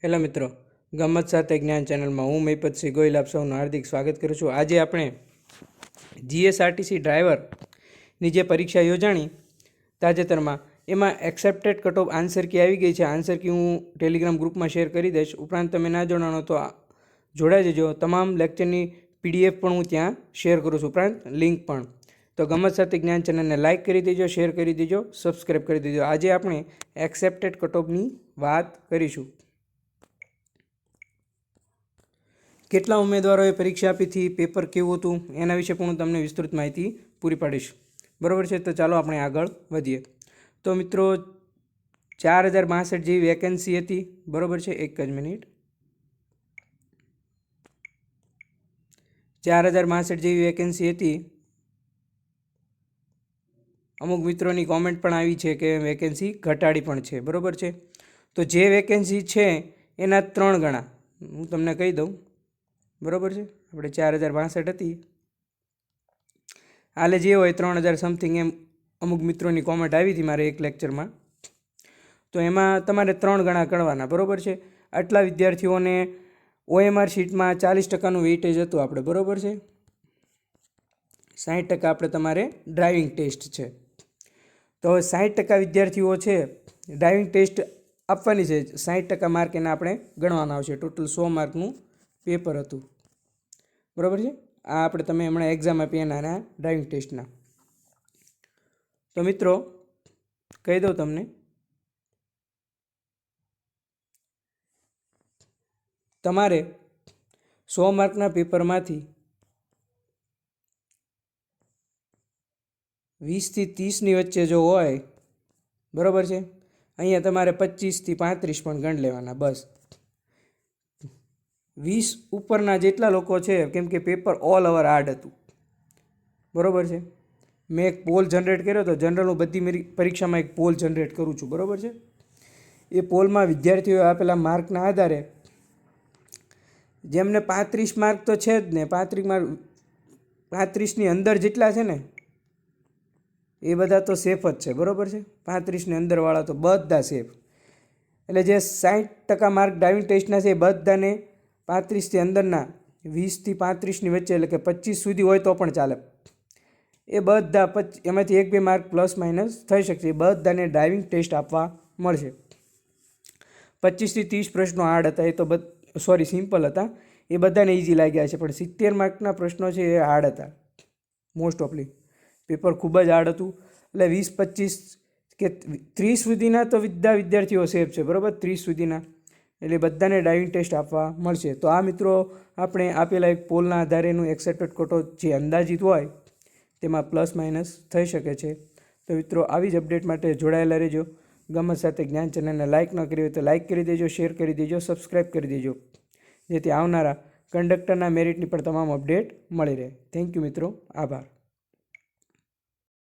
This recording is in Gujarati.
હેલો મિત્રો, ગમત સાથે જ્ઞાન ચેનલમાં હું મહિપતસિંહ ગોહિલ આપ સૌનું હાર્દિક સ્વાગત કરું છું. આજે આપણે જીએસઆરટીસી ડ્રાઈવરની જે પરીક્ષા યોજાણી તાજેતરમાં એમાં accepted cut off answer key આવી ગઈ છે. આન્સર કી હું ટેલિગ્રામ ગ્રુપમાં શેર કરી દઈશ. ઉપરાંત તમે ના જોડાણો તો જોડાઈ જજો. તમામ લેક્ચરની પીડીએફ પણ હું ત્યાં શેર કરું છું, ઉપરાંત લિંક પણ. તો ગમત સાથે જ્ઞાન ચેનલને લાઇક કરી દેજો, શેર કરી દેજો, સબસ્ક્રાઈબ કરી દેજો. આજે આપણે એક્સેપ્ટેડ કટ ઓફની વાત કરીશું. કેટલા ઉમેદવારોએ પરીક્ષા આપી હતી, પેપર કેવું હતું, એના વિશે પણ હું તમને વિસ્તૃત માહિતી પૂરી પાડીશ. બરાબર છે, તો ચાલો આપણે આગળ વધીએ. તો મિત્રો 4062 જેવી વેકેન્સી હતી. બરાબર છે, એક જ મિનિટ. 4062 જેવી વેકેન્સી હતી. અમુક મિત્રોની કોમેન્ટ પણ આવી છે કે વેકેન્સી ઘટાડી પણ છે. બરાબર છે, તો જે વેકેન્સી છે એના 3 ગણા હું તમને કહી દઉં. બરાબર છે, આપણે 4062 હતી, હાલે જે હોય 3000 સમથિંગ એમ અમુક મિત્રોની કોમેન્ટ આવી હતી મારે એક લેક્ચરમાં. તો એમાં તમારે 3 ગણા કરવાના. બરાબર છે, આટલા વિદ્યાર્થીઓને ઓએમઆર શીટમાં 40%નું વેઇટેજ હતું આપણે. બરાબર છે, 60% આપણે તમારે ડ્રાઇવિંગ ટેસ્ટ છે. તો 60% વિદ્યાર્થીઓ છે ડ્રાઇવિંગ ટેસ્ટ આપવાની છે. 60% માર્ક એના આપણે ગણવાના આવશે. ટોટલ 100 માર્કનું પેપર હતું. બરાબર છે, આ આપણે તમે હમણાં એક્ઝામ આપી એના ડ્રાઇવિંગ ટેસ્ટના. તો મિત્રો કહી દઉં તમને, તમારે 100 માર્કના પેપરમાંથી 20 થી 30ની વચ્ચે જો હોય, બરાબર છે, અહીંયા તમારે 25 થી 35 પણ ગણ લેવાના. બસ 20 ઉપરના જેટલા લોકો છે, કેમ કે પેપર ઓલ ઓવર હાર્ડ હતું. બરાબર છે, મેં એક પોલ જનરેટ કર્યો હતો. જનરલ હું બધી મારી પરીક્ષામાં એક પોલ જનરેટ કરું છું. બરાબર છે, એ પોલમાં વિદ્યાર્થીઓએ આપેલા માર્કના આધારે જેમને 35 માર્ક તો છે જ ને, 35 માર્ક 35ની અંદર જેટલા છે ને એ બધા તો સેફ જ છે. બરાબર છે, 35ની અંદરવાળા તો બધા સેફ. એટલે જે 60% માર્ક ડ્રાઇવિંગ ટેસ્ટના છે એ બધાને 35થી અંદરના 20 થી 35ની વચ્ચે, એટલે કે 25 સુધી હોય તો પણ ચાલે. એ બધા એમાંથી 1-2 માર્ક પ્લસ માઇનસ થઈ શકશે. એ બધાને ડ્રાઇવિંગ ટેસ્ટ આપવા મળશે. 25 થી 30 પ્રશ્નો હાર્ડ હતા, એ તો સિમ્પલ હતા, એ બધાને ઇઝી લાગ્યા છે. પણ 70 માર્કના પ્રશ્નો છે એ હાર્ડ હતા. મોસ્ટ ઓફલી પેપર ખૂબ જ હાર્ડ હતું. એટલે 20-25 કે 30 સુધીના તો બધા વિદ્યાર્થીઓ સેફ છે. બરાબર, 30 સુધીના, એટલે બધાને ડ્રાઇવિંગ ટેસ્ટ આપવા મળશે. તો આ મિત્રો આપણે આપેલા એક પોલના આધારેનું એક્સેપ્ટેડ કટ ઓફ જે અંદાજિત હોય તેમાં પ્લસ માઇનસ થઈ શકે છે. તો મિત્રો આવી જ અપડેટ માટે જોડાયેલા રહેજો. ગમત સાથે જ્ઞાન ચેનલને લાઇક ન કરી હોય તો લાઇક કરી દેજો, શેર કરી દેજો, સબસ્ક્રાઈબ કરી દેજો, જેથી આવનારા કંડક્ટરના મેરિટની પણ તમામ અપડેટ મળી રહે. થેન્ક યુ મિત્રો, આભાર.